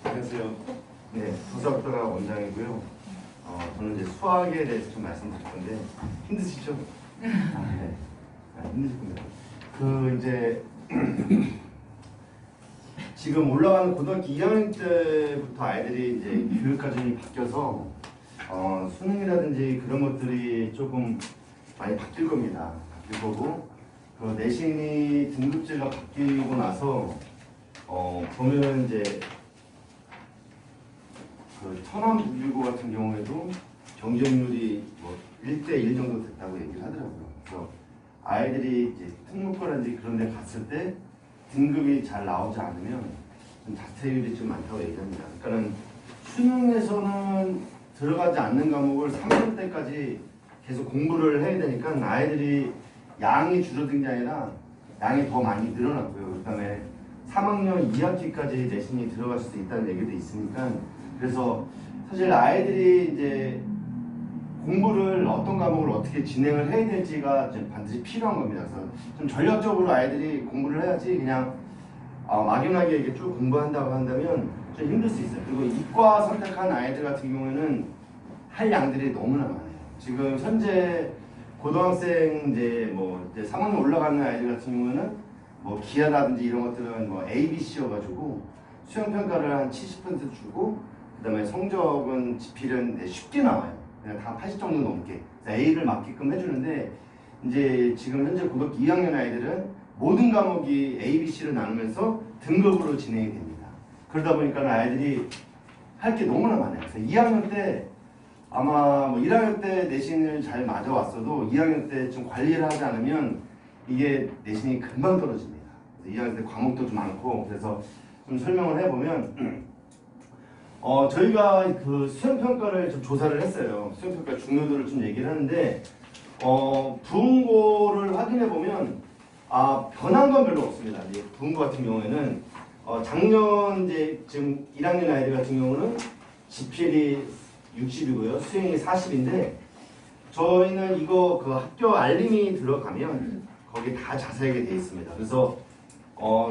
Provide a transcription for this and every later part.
안녕하세요. 네, 도서학과가 원장이고요. 저는 이제 수학에 대해서 좀 말씀드릴 건데 힘드시죠? 네, 힘드실 겁니다. 이제 지금 올라가는 고등학교 2학년 때부터 아이들이 이제 교육과정이 바뀌어서 수능이라든지 그런 것들이 조금 많이 바뀔 겁니다. 바뀔 거고 내신이 등급제가 바뀌고 나서 보면은 이제 천안국일고 같은 경우에도 경쟁률이 뭐 1대1 정도 됐다고 얘기를 하더라고요. 그래서 아이들이 이제 특목고라든지 그런 데 갔을 때 등급이 잘 나오지 않으면 좀 자퇴율이 좀 많다고 얘기합니다. 그러니까는 수능에서는 들어가지 않는 과목을 3학년 때까지 계속 공부를 해야 되니까 아이들이 양이 줄어든 게 아니라 양이 더 많이 늘어났고요. 그 다음에 3학년 2학기까지 내신이 들어갈 수도 있다는 얘기도 있으니까 그래서 사실 아이들이 이제 공부를 어떤 과목을 어떻게 진행을 해야 될지가 반드시 필요한 겁니다. 그래서 좀 전략적으로 아이들이 공부를 해야지 그냥 막연하게 이렇게 쭉 공부한다고 한다면 좀 힘들 수 있어요. 그리고 이과 선택한 아이들 같은 경우에는 할 양들이 너무나 많아요. 지금 현재 고등학생 이제 3학년 올라가는 아이들 같은 경우에는 뭐 기하라든지 이런 것들은 뭐 A, B, C여가지고 수행평가를 한 70% 주고 그 다음에 성적은 지필은 쉽게 나와요. 그냥 다 80 정도 넘게 A를 맞게끔 해주는데 이제 지금 현재 고등학교 2학년 아이들은 모든 과목이 A, B, C를 나누면서 등급으로 진행이 됩니다. 그러다 보니까 아이들이 할 게 너무나 많아요. 그래서 2학년 때 아마 뭐 1학년 때 내신을 잘 맞아왔어도 2학년 때 좀 관리를 하지 않으면 이게 내신이 금방 떨어집니다. 2학년 때 과목도 좀 많고 그래서 좀 설명을 해보면 저희가 그 수행평가를 좀 조사를 했어요. 수행평가 중요도를 좀 얘기를 하는데 부흥고를 확인해보면 변한 건 별로 없습니다. 이제 부흥고 같은 경우에는 작년 이제 지금 1학년 아이들 같은 경우는 지필이 60이고요. 수행이 40인데 저희는 이거 그 학교 알림이 들어가면 거기 다 자세하게 되어 있습니다. 그래서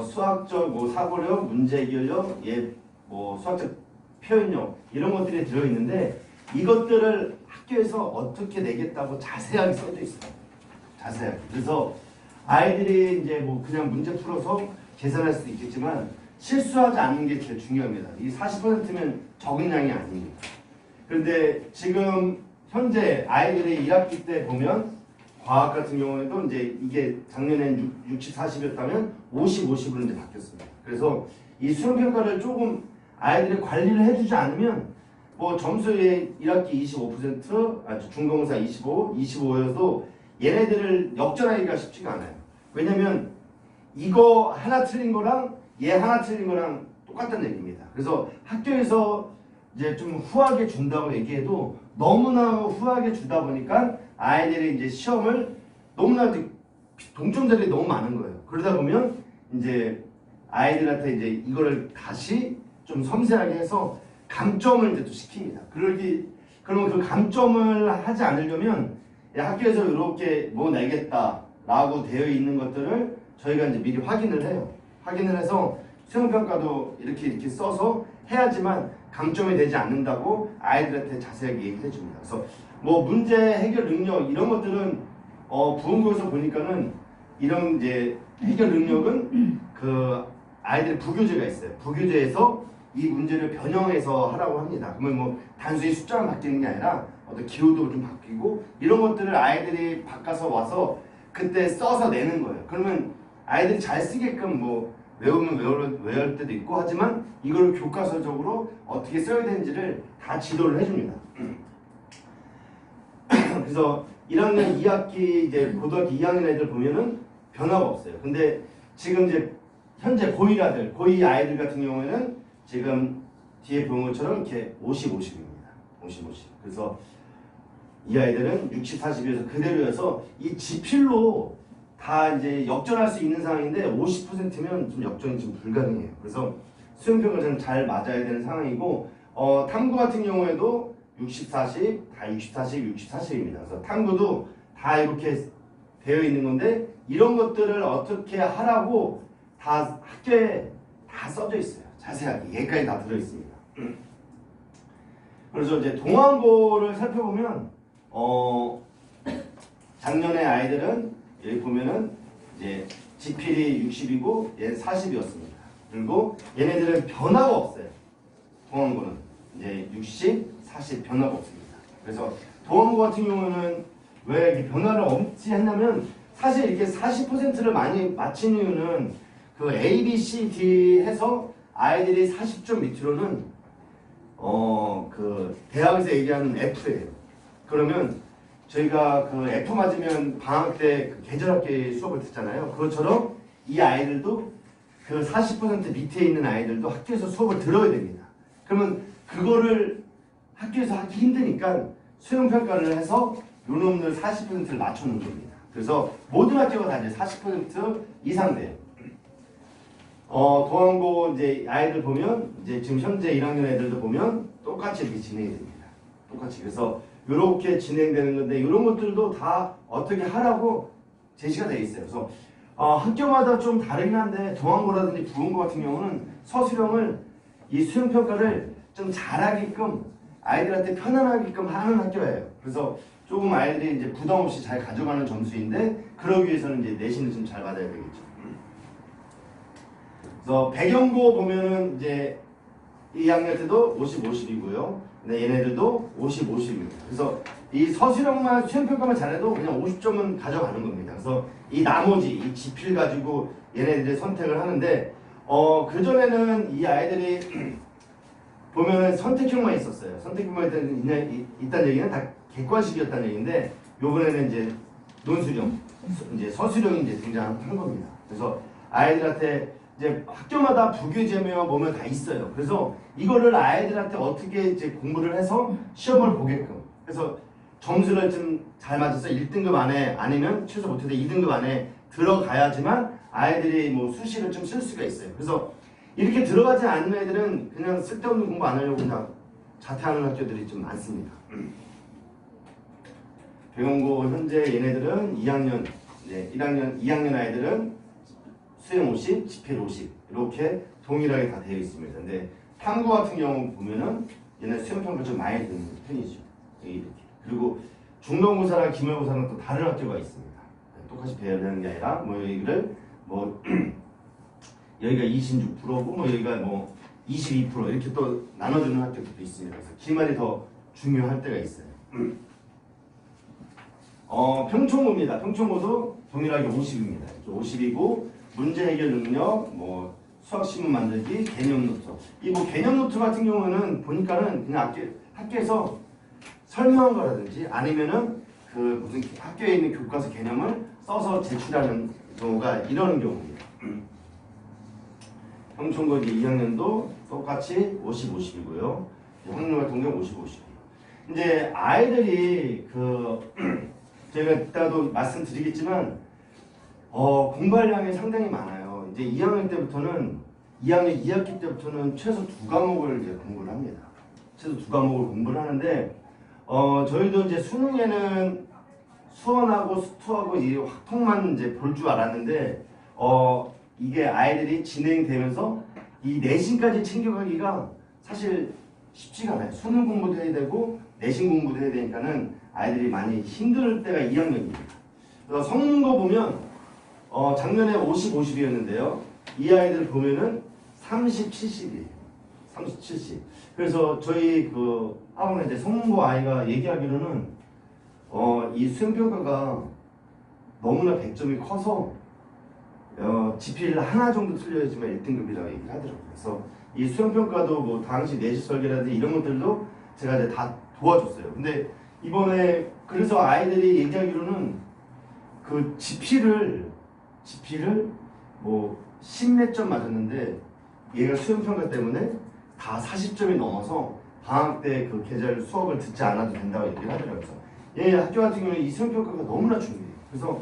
수학적 뭐 사고력, 문제 해결력, 수학적 표현력 이런 것들이 들어있는데 이것들을 학교에서 어떻게 내겠다고 자세하게 써져 있어요. 자세하게. 그래서 아이들이 이제 뭐 그냥 문제 풀어서 계산할 수도 있겠지만 실수하지 않는 게 제일 중요합니다. 이 40%면 적은 양이 아닙니다. 그런데 지금 현재 아이들이 1학기 때 보면 과학 같은 경우에도 이제 이게 작년엔 60, 40이었다면 50, 50으로 이제 바뀌었습니다. 그래서 이 수행평가를 조금 아이들이 관리를 해주지 않으면 뭐 점수에 1학기 25%, 중간고사 25, 25여도 얘네들을 역전하기가 쉽지가 않아요. 왜냐면 이거 하나 틀린 거랑 얘 하나 틀린 거랑 똑같다는 얘기입니다. 그래서 학교에서 이제 좀 후하게 준다고 얘기해도 너무나 후하게 주다 보니까 아이들이 이제 시험을 너무나 동점자들이 너무 많은 거예요. 그러다 보면 이제 아이들한테 이제 이거를 다시 좀 섬세하게 해서 감점을 이제 또 시킵니다. 그러면 그 감점을 하지 않으려면 학교에서 이렇게 뭐 내겠다라고 되어 있는 것들을 저희가 이제 미리 확인을 해요. 확인을 해서 수행평가도 이렇게 써서 해야지만 감점이 되지 않는다고 아이들한테 자세하게 얘기를 해줍니다. 그래서 뭐 문제 해결 능력 이런 것들은 부흥고에서 보니까는 이런 이제 해결 능력은 그 아이들 부교재가 있어요. 부교재에서 이 문제를 변형해서 하라고 합니다. 그러면 뭐 단순히 숫자만 바뀌는 게 아니라 어떤 기호도 좀 바뀌고 이런 것들을 아이들이 바꿔서 와서 그때 써서 내는 거예요. 그러면 아이들이 잘 쓰게끔 뭐 외우면 외울 때도 있고 하지만 이걸 교과서적으로 어떻게 써야 되는지를 다 지도를 해줍니다. 그래서 1학년 2학기 이제 고등학교 2학년 애들 보면은 변화가 없어요. 근데 지금 이제 현재 고1 고2 아이들 같은 경우에는 지금 뒤에 보는 것처럼 이렇게 50, 50입니다. 50, 50. 그래서 이 아이들은 60, 40에서 그대로여서 이 지필로 다 이제 역전할 수 있는 상황인데 50%면 좀 역전이 좀 불가능해요. 그래서 수행평가는 잘 맞아야 되는 상황이고 탐구 같은 경우에도 60, 40, 다 60, 40, 60, 40입니다. 그래서 탐구도 다 이렇게 되어 있는 건데 이런 것들을 어떻게 하라고 다 학교에 다 써져 있어요. 자세하게 얘까지 다 들어있습니다. 그래서 이제 동안고를 살펴보면 작년에 아이들은 여기 보면은 이제 지필이 60이고 얘는 40이었습니다. 그리고 얘네들은 변화가 없어요. 동안고는 이제 60, 40 변화가 없습니다. 그래서 동안고 같은 경우는 왜 이렇게 변화를 없이 했냐면 사실 이렇게 40%를 많이 맞힌 이유는 그 A, B, C, D 해서 아이들이 40점 밑으로는 그 대학에서 얘기하는 F예요. 그러면 저희가 그 F 맞으면 방학 때 그 계절학기 수업을 듣잖아요. 그것처럼 이 아이들도 그 40% 밑에 있는 아이들도 학교에서 수업을 들어야 됩니다. 그러면 그거를 학교에서 하기 힘드니까 수행평가를 해서 요놈들 40%를 맞춰놓은 겁니다. 그래서 모든 학교가 다 이제 40% 이상 돼요. 동안고 이제 아이들 보면 이제 지금 현재 1학년 애들도 보면 똑같이 이렇게 진행이 됩니다. 똑같이. 그래서 이렇게 진행되는 건데 이런 것들도 다 어떻게 하라고 제시가 되어 있어요. 그래서 학교마다 좀 다르긴 한데 동안고라든지 부원고 같은 경우는 서술형을 이 수행평가를 좀 잘하게끔 아이들한테 편안하게끔 하는 학교예요. 그래서 조금 아이들이 이제 부담 없이 잘 가져가는 점수인데 그러기 위해서는 이제 내신을 좀 잘 받아야 되겠죠. 그래서 배경고 보면은 이제 2학년 때도 50, 50이고요. 근데 얘네들도 50, 50입니다. 그래서 이 서술형만 수행평가만 잘해도 그냥 50점은 가져가는 겁니다. 그래서 이 나머지 이 지필 가지고 얘네들이 선택을 하는데 그전에는 이 아이들이 보면은 선택형만 있었어요. 선택형만 있다는 얘기는 다 객관식이었다는 얘기인데 요번에는 이제 논술형, 이제 서술형이 이제 등장한 겁니다. 그래서 아이들한테 이제 학교마다 부교재며 뭐면 다 있어요. 그래서 이거를 아이들한테 어떻게 이제 공부를 해서 시험을 보게끔. 그래서 점수를 좀 잘 맞아서 1등급 안에 아니면 최소 못해도 2등급 안에 들어가야지만 아이들이 뭐 수시를 좀 쓸 수가 있어요. 그래서 이렇게 들어가지 않는 애들은 그냥 쓸데없는 공부 안 하려고 그냥 자퇴하는 학교들이 좀 많습니다. 배경고 현재 얘네들은 2학년, 2학년 아이들은 수행 50, 지필 50 이렇게 동일하게 다 되어 있습니다. 근데 탐구 같은 경우 보면은 얘네 수행평가 좀 많이 드는 편이죠. 이렇게. 그리고 중간고사랑 기말고사는 또 다른 학교가 있습니다. 똑같이 배열하는 게 아니라 뭐 여기를 뭐 여기가 26%고 뭐 여기가 뭐 22% 이렇게 또 나눠주는 학교도 있습니다. 그래서 기말이 더 중요할 때가 있어요. 평총고입니다. 평총고도 동일하게 50입니다. 50이고 문제 해결 능력, 뭐 수학 시문 만들기, 개념 노트. 이 뭐 개념 노트 같은 경우는 보니까는 그냥 학교에서 설명한 거라든지 아니면은 그 무슨 학교에 있는 교과서 개념을 써서 제출하는 경우가 이러는 경우입니다. 평총고 2학년도 똑같이 50, 50이고요. 학년 같은 경우 50, 50이에요. 이제 아이들이 제가 이따가도 말씀드리겠지만 공부할 양이 상당히 많아요. 이제 2학년 때부터는 2학년 2학기 때부터는 최소 2과목을 이제 공부를 합니다. 최소 2과목을 공부를 하는데 저희도 이제 수능에는 수원하고 수투하고 이 확통만 이제 볼 줄 알았는데 이게 아이들이 진행되면서 이 내신까지 챙겨가기가 사실 쉽지가 않아요. 수능 공부도 해야 되고 내신 공부도 해야 되니까는 아이들이 많이 힘들 때가 2학년입니다. 그래서 성문고 보면 작년에 50, 50이었는데요. 이 아이들 보면은 30, 70이에요. 30, 70. 그래서 저희 그 학원에 이제 성문고 아이가 얘기하기로는 이 수행평가가 너무나 100점이 커서 지필 하나 정도 틀려야지만 1등급이라고 얘기를 하더라고요. 그래서 이 수행평가도 뭐 당시 내시 설계라든지 이런 것들도 제가 이제 다 도와줬어요. 근데 이번에 그래서 아이들이 얘기하기로는 그 지필을 뭐 10몇 점 맞았는데 얘가 수행평가 때문에 다 40점이 넘어서 방학 때 그 계절 수업을 듣지 않아도 된다고 얘기를 하더라고요. 그래서 얘 학교 같은 경우는 이 수행평가가 너무나 중요해요. 그래서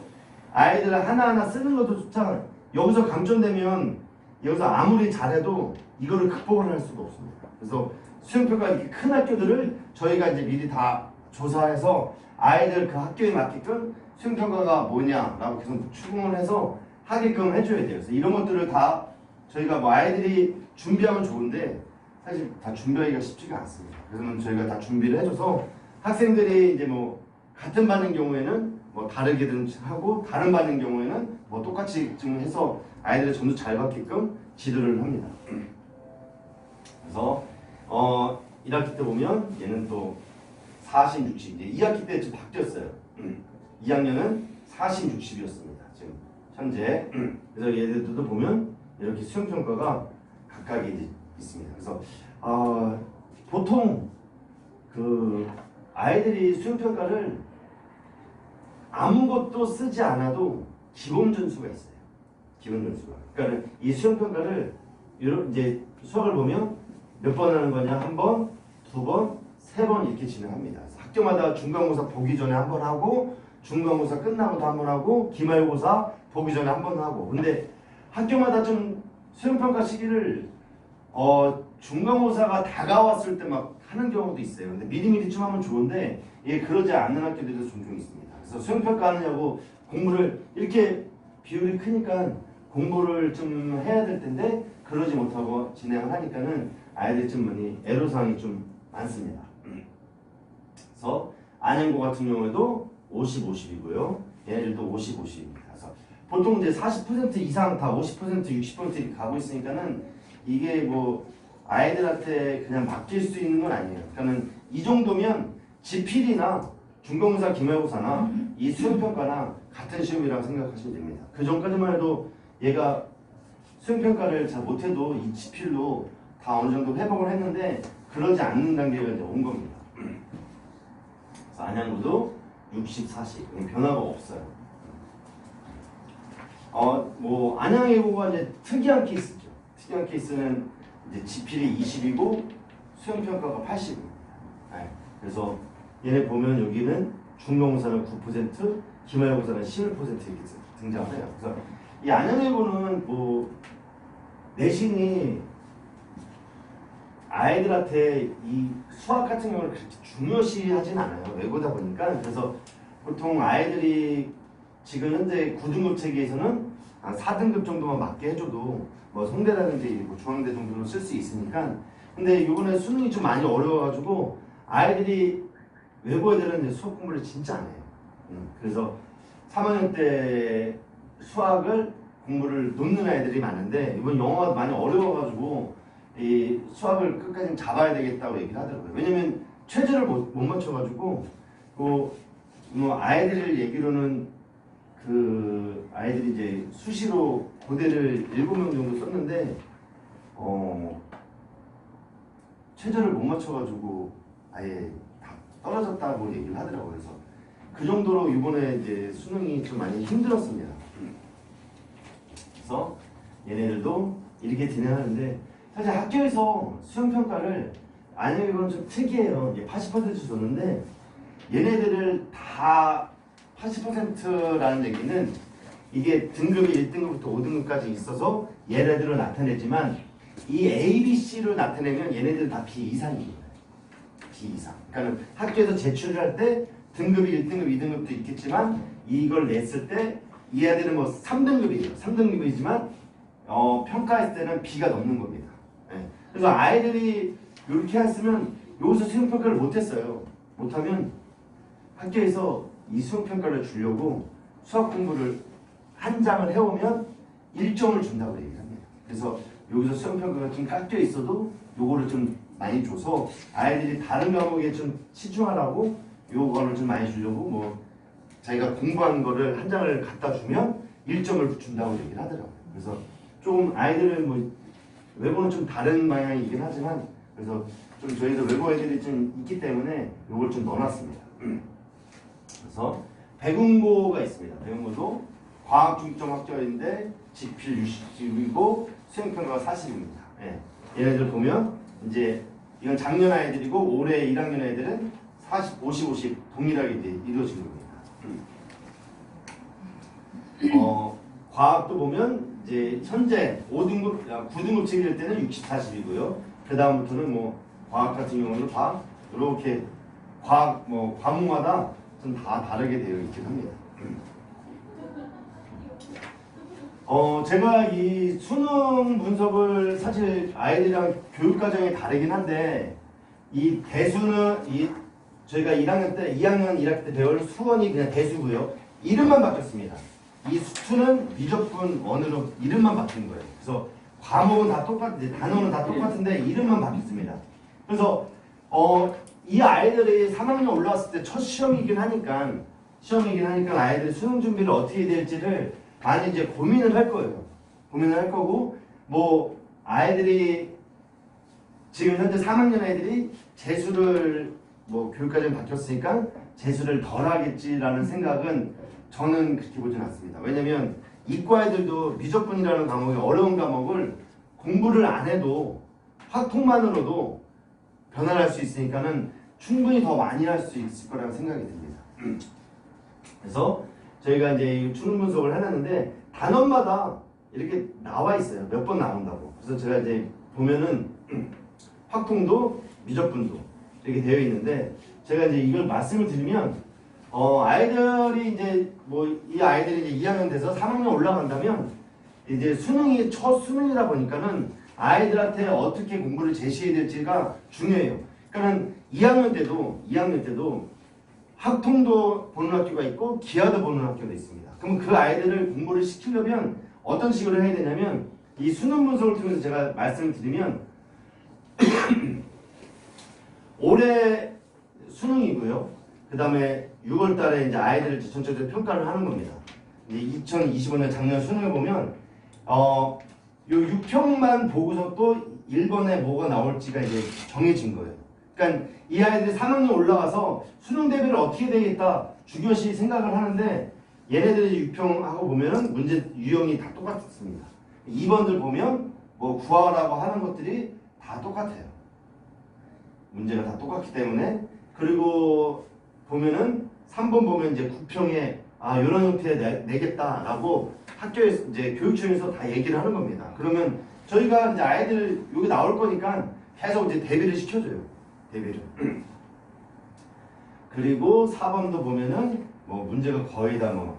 아이들을 하나하나 쓰는 것도 좋다. 여기서 감점되면 여기서 아무리 잘해도 이거를 극복을 할 수가 없습니다. 그래서 수행평가 이렇게 큰 학교들을 저희가 이제 미리 다 조사해서 아이들 그 학교에 맞게끔 수행평가가 뭐냐라고 계속 추궁을 해서 하게끔 해줘야 돼요. 그래서 이런 것들을 다 저희가 뭐 아이들이 준비하면 좋은데 사실 다 준비하기가 쉽지가 않습니다. 그래서 저희가 다 준비를 해줘서 학생들이 이제 뭐 같은 반인 경우에는 뭐 다르게든 하고 다른 반인 경우에는 뭐 똑같이 좀 해서 아이들의 점수 잘 받게끔 지도를 합니다. 그래서 1학기 때 보면 얘는 또 40, 60 이제 2학기 때 좀 바뀌었어요. 2학년은 40, 60이었습니다. 지금 현재. 그래서 얘들도 보면 이렇게 수행평가가 각각 이제 있습니다. 그래서 보통 그 아이들이 수행평가를 아무것도 쓰지 않아도 기본 점수가 있어요. 기본 점수가. 그러니까 이 수행평가를 이제 수학을 보면 몇 번 하는 거냐? 한 번, 두 번, 세 번 이렇게 진행합니다. 그래서 학교마다 중간고사 보기 전에 한 번 하고 중간고사 끝나고도 한 번 하고 기말고사 보기 전에 한 번 하고. 근데 학교마다 좀 수행평가 시기를 중간고사가 다가왔을 때 막 하는 경우도 있어요. 근데 미리미리 좀 하면 좋은데 이게 그러지 않는 학교들도 종종 있습니다. 그래서 수행평가 하느냐고 공부를 이렇게 비율이 크니까 공부를 좀 해야 될 텐데 그러지 못하고 진행을 하니까는 아이들이 좀 많이 애로사항이 좀 많습니다. 그래서 안양고 같은 경우에도 50, 50이고요. 얘네들도 50, 50입니다. 그래서 보통 이제 40% 이상 다 50%, 60% 이렇게 가고 있으니까는 이게 뭐 아이들한테 그냥 맡길 수 있는 건 아니에요. 그러니까는 이 정도면 지필이나 중간고사, 기말고사나 이 수행평가나 같은 시험이라고 생각하시면 됩니다. 그 전까지만 해도 얘가 수행평가를 잘 못해도 이 지필로 다 어느 정도 회복을 했는데 그러지 않는 단계가 이제 온 겁니다. 그래서 안양구도 60, 40 변화가 없어요. 뭐 안양예고가 이제 특이한 케이스죠. 특이한 케이스는 이제 지필이 20이고 수행평가가 80입니다. 그래서 얘네 보면 여기는 중간고사는 9%, 기말고사는 11% 이렇게 등장을 해요. 그래서 이 안양예고는 뭐 내신이 아이들한테 이 수학 같은 경우는 그렇게 중요시하진 않아요. 외고다 보니까. 그래서 보통 아이들이 지금 현재 9등급 체계에서는 한 4등급 정도만 맞게 해줘도 뭐 송대라든지 뭐 중앙대 정도로 쓸 수 있으니까. 근데 이번에 수능이 좀 많이 어려워가지고 아이들이 외고 애들은 이제 수학 공부를 진짜 안 해요. 그래서 3학년 때 수학을 공부를 놓는 아이들이 많은데 이번 영어가 많이 어려워가지고 이 수학을 끝까지 잡아야 되겠다고 얘기를 하더라고요. 왜냐면 최저를 못 맞춰가지고 뭐 아이들 얘기로는 그 아이들이 이제 수시로 고대를 7명 정도 썼는데 최저를 못 맞춰가지고 아예 다 떨어졌다고 얘기를 하더라고요. 그래서 그 정도로 이번에 이제 수능이 좀 많이 힘들었습니다. 그래서 얘네들도 이렇게 진행하는데 사실 학교에서 수행평가를 아니면 이건 좀 특이해요. 80% 줬는데 얘네들을 다 80%라는 얘기는 이게 등급이 1등급부터 5등급까지 있어서 얘네들을 나타내지만 이 A, B, C를 나타내면 얘네들은 다 B 이상입니다. B 이상. 그러니까 학교에서 제출을 할 때 등급이 1등급, 2등급도 있겠지만 이걸 냈을 때 이 아이들은 뭐 3등급이에요. 3등급이지만 평가했을 때는 B가 넘는 겁니다. 네. 그래서 아이들이 이렇게 했으면 여기서 수행평가를 못했어요. 못하면 학교에서 이 수행평가를 주려고 수학 공부를 한 장을 해오면 1점을 준다고 얘기를 합니다. 그래서 여기서 수행평가가 좀 깎여 있어도 요거를 좀 많이 줘서 아이들이 다른 과목에 좀 치중하라고 요거를 좀 많이 주려고 뭐 자기가 공부한 거를 한 장을 갖다 주면 1점을 준다고 얘기를 하더라고요. 그래서 좀 아이들은 뭐 외고는 좀 다른 방향이긴 하지만 그래서 좀 저희도 외고 애들이 좀 있기 때문에 요걸 좀 넣어놨습니다. 그래서 백운고가 있습니다. 백운고도 과학 중점 학교인데 지필 60이고 수행평가가 40입니다. 예. 얘네들 보면 이제 이건 작년 아이들이고 올해 1학년 아이들은 40, 50, 50 동일하게 이제 이루어진 겁니다. 과학도 보면 이제 현재 9등급 책일 때는 60, 40이고요. 그 다음부터는 뭐 과학 같은 경우는 다 이렇게 과학 뭐 과목마다 좀 다 다르게 되어 있긴 합니다. 제가 이 수능 분석을 사실 아이들이랑 교육 과정이 다르긴 한데, 이 대수는 저희가 2학년 1학기 때 배울 수원이 그냥 대수고요. 이름만 바뀌었습니다. 이 수는 미적분 원으로 이름만 바뀐 거예요. 그래서 과목은 다 똑같은데, 단어는 다 똑같은데 이름만 바뀌었습니다. 그래서 이 아이들이 3학년 올라왔을 때 첫 시험이긴 하니까 아이들이 수능 준비를 어떻게 해야 될지를 많이 이제 고민을 할 거예요. 고민을 할 거고, 뭐 아이들이 지금 현재 3학년 아이들이 재수를 뭐 교육과정이 바뀌었으니까 재수를 덜 하겠지라는 생각은 저는 그렇게 보진 않습니다. 왜냐면 이과 애들도 미적분이라는 과목이 어려운 과목을 공부를 안 해도 확통만으로도 변화를 할 수 있으니까는 충분히 더 많이 할 수 있을 거라고 생각이 듭니다. 그래서 저희가 이제 수능 분석을 해놨는데 단원마다 이렇게 나와 있어요. 몇 번 나온다고. 그래서 제가 이제 보면은 확통도 미적분도 이렇게 되어 있는데, 제가 이제 이걸 말씀을 드리면 아이들이 이제 뭐 이 아이들이 이제 2학년 돼서 3학년 올라간다면 이제 수능이 첫 수능이다 보니까는 아이들한테 어떻게 공부를 제시해야 될지가 중요해요. 그러니까는 2학년 때도 학통도 보는 학교가 있고 기하도 보는 학교가 있습니다. 그럼 그 아이들을 공부를 시키려면 어떤 식으로 해야 되냐면, 이 수능 분석을 통해서 제가 말씀을 드리면 올해 수능이고요. 그 다음에 6월 달에 이제 아이들을 전체적으로 평가를 하는 겁니다. 이제 2025년 작년 수능을 보면 요 6평만 보고서 또 1번에 뭐가 나올지가 이제 정해진 거예요. 그러니까 이 아이들이 3학년 올라가서 수능 대비를 어떻게 되겠다 중요시 생각을 하는데, 얘네들이 6평하고 보면은 문제 유형이 다 똑같습니다. 2번들 보면 뭐 구하라고 하는 것들이 다 똑같아요. 문제가 다 똑같기 때문에. 그리고 보면은 3번 보면 이제 9평에 이런 형태에 내겠다라고 학교에서 이제 교육청에서 다 얘기를 하는 겁니다. 그러면 저희가 이제 아이들 여기 나올 거니까 계속 이제 대비를 시켜줘요. 대비를. 그리고 4번도 보면은 뭐 문제가 거의 다 뭐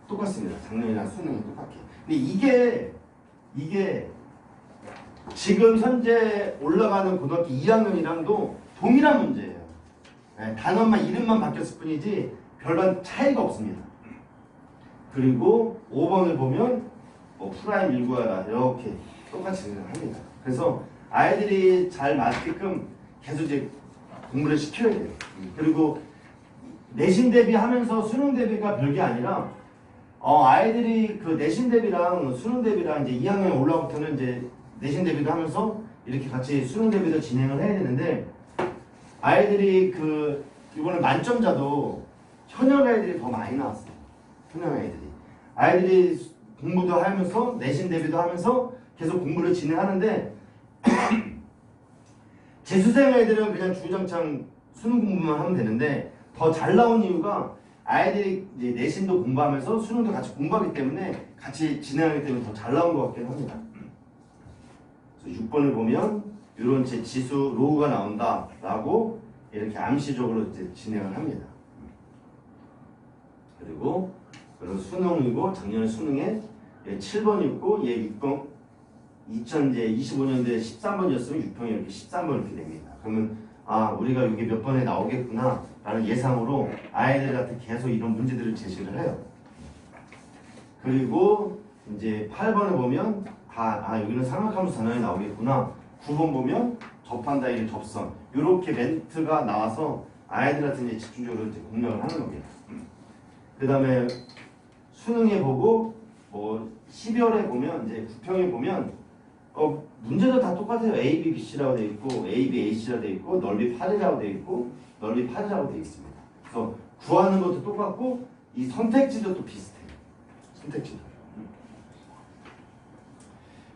똑같습니다. 작년이랑 수능이 똑같게. 근데 이게 지금 현재 올라가는 고등학교 2학년이랑도 동일한 문제예요. 네, 단어만 이름만 바뀌었을 뿐이지 별반 차이가 없습니다. 그리고 5번을 보면 뭐 프라임 1구하라 이렇게 똑같이 합니다. 그래서 아이들이 잘 맞게끔 계속 이제 공부를 시켜야 돼요. 그리고 내신 대비하면서 수능 대비가 별게 아니라 아이들이 그 내신 대비랑 수능 대비랑 이제 2학년 올라부터는 이제 내신 대비도 하면서 이렇게 같이 수능 대비도 진행을 해야 되는데, 아이들이 그 이번에 만점자도 현역 아이들이 더 많이 나왔어요. 현역 아이들이 공부도 하면서 내신 대비도 하면서 계속 공부를 진행하는데 재수생 아이들은 그냥 주구장창 수능 공부만 하면 되는데, 더 잘 나온 이유가 아이들이 이제 내신도 공부하면서 수능도 같이 공부하기 때문에 같이 진행하기 때문에 더 잘 나온 것 같긴 합니다. 그래서 6번을 보면 이런 제 지수 로우가 나온다라고 이렇게 암시적으로 이제 진행을 합니다. 그리고 수능이고 작년 수능에 7번이 있고 얘 6번 2025년도에 13번이었으면 6평이 이렇게 13번 이렇게 됩니다. 그러면 우리가 여기 몇 번에 나오겠구나 라는 예상으로 아이들한테 계속 이런 문제들을 제시를 해요. 그리고 이제 8번에 보면 여기는 삼각함수 전환이 나오겠구나. 9번 보면 접한다 이게 접선. 이렇게 멘트가 나와서 아이들한테 이제 집중적으로 이제 공략을 하는 겁니다. 그 다음에 수능에 보고 뭐 12월에 보면 이제 9평에 보면 문제도 다 똑같아요. A, B, B, C라고 되어 있고 A, B, A, C라고 되어 있고 넓이 8이라고 되어 있고 넓이 8이라고 되어 있습니다. 그래서 구하는 것도 똑같고 이 선택지도 또 비슷해요. 선택지도.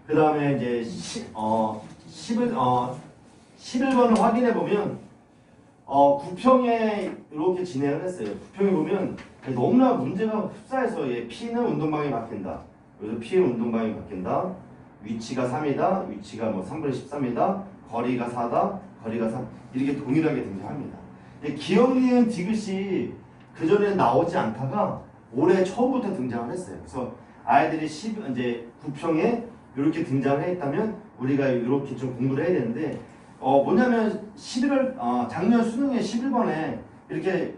그 다음에 이제 11번을 확인해 보면 9평에 이렇게 진행을 했어요. 9평에 보면 너무나 문제가 흡사해서 P는 운동방이 바뀐다. 그래서 P의 운동방이 바뀐다. 위치가 3이다. 위치가 뭐 3분의 13이다. 거리가 4다. 거리가 3. 이렇게 동일하게 등장합니다. 기억, 니은, 디귿이 그전에 나오지 않다가 올해 처음부터 등장을 했어요. 그래서 아이들이 이제 9평에 이렇게 등장을 했다면 우리가 이렇게 좀 공부를 해야 되는데 뭐냐면 작년 수능에 11번에 이렇게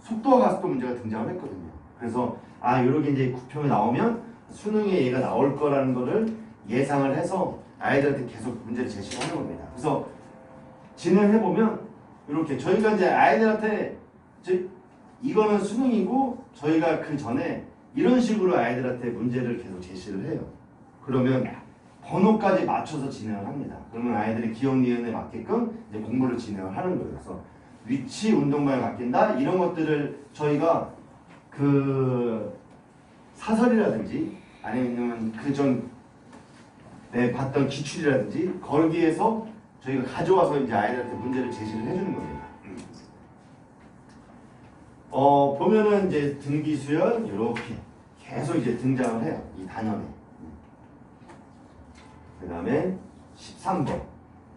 속도와 가속도 문제가 등장을 했거든요. 그래서 이렇게 이제 9평이 나오면 수능에 얘가 나올 거라는 거를 예상을 해서 아이들한테 계속 문제를 제시하는 겁니다. 그래서 진행해 보면 이렇게 저희가 이제 아이들한테 이거는 수능이고 저희가 그 전에 이런 식으로 아이들한테 문제를 계속 제시를 해요. 그러면 번호까지 맞춰서 진행을 합니다. 그러면 아이들이 기억 니은에 맞게끔 이제 공부를 진행을 하는 거예요. 그래서 위치, 운동방에 바뀐다 이런 것들을 저희가 그 사설이라든지 아니면 그전 봤던 기출이라든지 거기에서 저희가 가져와서 이제 아이들한테 문제를 제시를 해주는 겁니다. 보면은 이제 등기수열 이렇게 계속 이제 등장을 해요. 이 단원에. 그 다음에 13번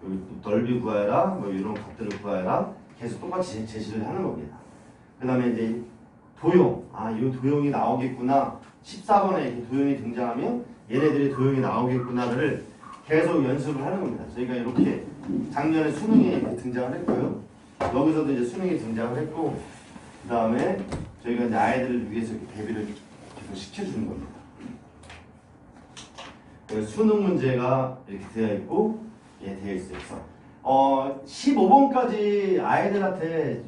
여기 넓이 구하여라 뭐 이런 것들을 구하여라 계속 똑같이 제시를 하는 겁니다. 그 다음에 이제 도용 이 도용이 나오겠구나 14번에 이렇게 도용이 등장하면 얘네들이 도용이 나오겠구나를 계속 연습을 하는 겁니다. 저희가 이렇게 작년에 수능에 이렇게 등장을 했고요. 여기서도 이제 수능이 등장을 했고 그 다음에 저희가 이제 아이들을 위해서 이렇게 대비를 계속 시켜주는 겁니다. 수능 문제가 이렇게 되어 있고 되어 있어요. 그래서 15번까지 아이들한테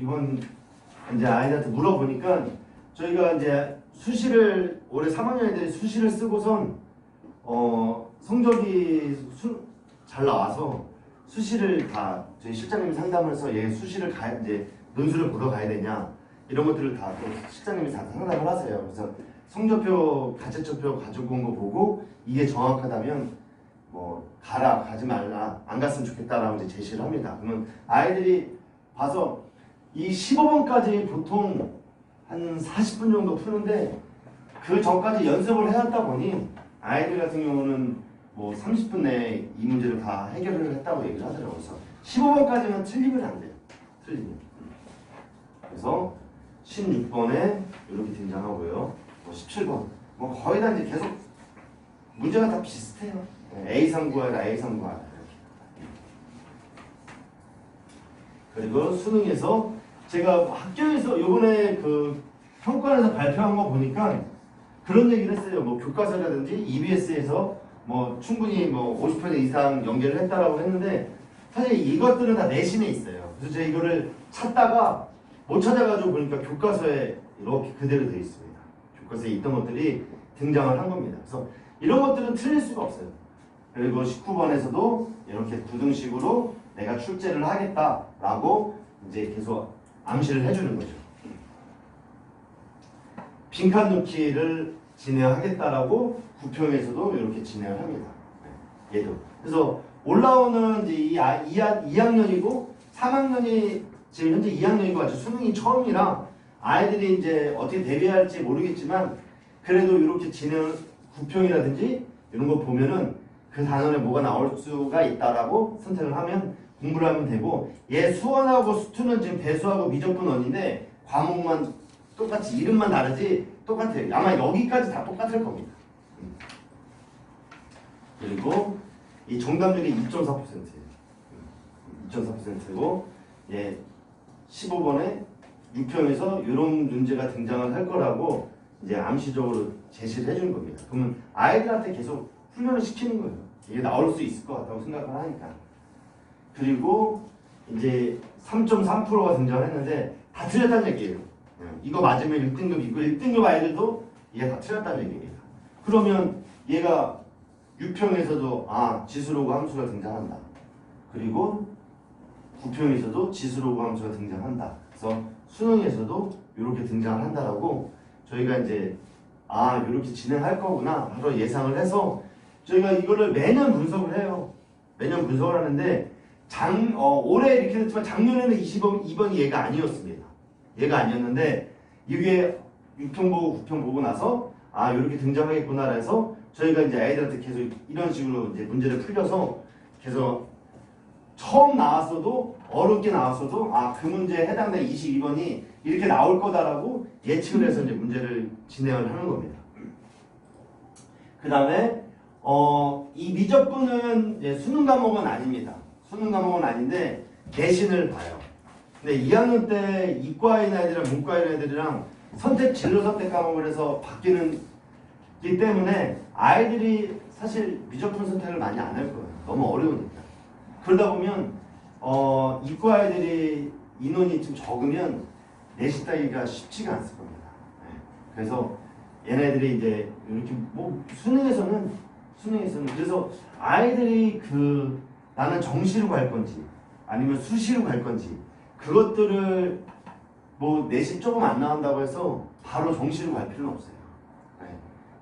이제 아이들한테 물어보니까 저희가 이제 수시를 올해 3학년 애들이 수시를 쓰고선 성적이 잘 나와서 수시를 다 저희 실장님이 상담을 해서 얘 수시를 이제 논술을 보러 가야 되냐 이런 것들을 다 또 실장님이 다 상담을 하세요. 그래서 성적표 가채점표 가지고 온 거 보고 이게 정확하다면 뭐 가지 말라 안 갔으면 좋겠다라고 이제 제시를 합니다. 그러면 아이들이 봐서 이 15번까지 보통 한 40분 정도 푸는데 그 전까지 연습을 해왔다 보니 아이들 같은 경우는 뭐 30분 내에 이 문제를 다 해결을 했다고 얘기를 하더라고요. 그래서 15번까지는 틀리면 안 돼요. 틀리면. 그래서 16번에 이렇게 등장하고요. 17번. 뭐 거의 다 이제 계속 문제가 다 비슷해요. A3 구하라, A3 구하라. 그리고 수능에서 제가 학교에서 요번에 그 평가원에서 발표한 거 보니까 그런 얘기를 했어요. 뭐 교과서라든지 EBS에서 뭐 충분히 뭐 50% 이상 연계를 했다라고 했는데 사실 이것들은 다 내신에 있어요. 그래서 제가 이거를 찾다가 못 찾아가지고 보니까 교과서에 이렇게 그대로 되어 있습니다. 교과서에 있던 것들이 등장을 한 겁니다. 그래서 이런 것들은 틀릴 수가 없어요. 그리고 19번에서도 이렇게 구등식으로 내가 출제를 하겠다라고 이제 계속 암시를 해주는 거죠. 빈칸 넣기를 진행하겠다라고 9평에서도 이렇게 진행을 합니다. 얘도. 그래서 올라오는 이제 2학년이고 3학년이 지금 현재 2학년이고 아주 수능이 처음이라 아이들이 이제 어떻게 대비할지 모르겠지만 그래도 이렇게 9평이라든지 이런 거 보면은 그 단원에 뭐가 나올 수가 있다라고 선택을 하면 공부를 하면 되고 얘 수원하고 수투는 지금 배수하고 미적분원인데 과목만 똑같이 이름만 다르지 똑같아요. 아마 여기까지 다 똑같을 겁니다. 그리고 이 정답률이 2.4%예요. 2.4%고 예, 15번에 6평에서 이런 문제가 등장을 할 거라고 이제 암시적으로 제시를 해주는 겁니다. 그러면 아이들한테 계속 훈련을 시키는 거예요. 이게 나올 수 있을 것 같다고 생각을 하니까. 그리고 이제 3.3%가 등장했는데 다 틀렸다는 얘기예요. 이거 맞으면 1등급 이고 1등급 아이들도 얘가 다 틀렸다는 얘기입니다. 그러면 얘가 6평에서도 지수로그 함수가 등장한다. 그리고 9평에서도 지수로그 함수가 등장한다. 그래서 수능에서도 이렇게 등장을 한다라고 저희가 이제 이렇게 진행할 거구나 바로 예상을 해서 저희가 이거를 매년 분석을 해요. 매년 분석을 하는데 올해 이렇게 됐지만 작년에는 22번이 얘가 아니었습니다. 얘가 아니었는데 이게 6평 보고 9평 보고 나서 이렇게 등장하겠구나 해서 저희가 이제 아이들한테 계속 이런 식으로 이제 문제를 풀려서 계속 처음 나왔어도 어렵게 나왔어도 그 문제에 해당되는 22번이 이렇게 나올 거다라고 예측을 해서 이제 문제를 진행을 하는 겁니다. 그 다음에 이 미적분은 이제 수능 과목은 아닙니다. 수능 과목은 아닌데 내신을 봐요. 근데 2학년 때 이과인 아이들이랑 문과인 아이들이랑 진로 선택 과목을 해서 바뀌는 기 때문에 아이들이 사실 미적분 선택을 많이 안 할 거예요. 너무 어려우니까. 그러다 보면 이과 아이들이 인원이 좀 적으면 내신 따기가 쉽지가 않을 겁니다. 네. 그래서 얘네들이 이제 이렇게 뭐 수능에서는 그래서 아이들이 나는 정시로 갈 건지 아니면 수시로 갈 건지 그것들을 뭐 내신 조금 안 나온다고 해서 바로 정시로 갈 필요는 없어요. 네.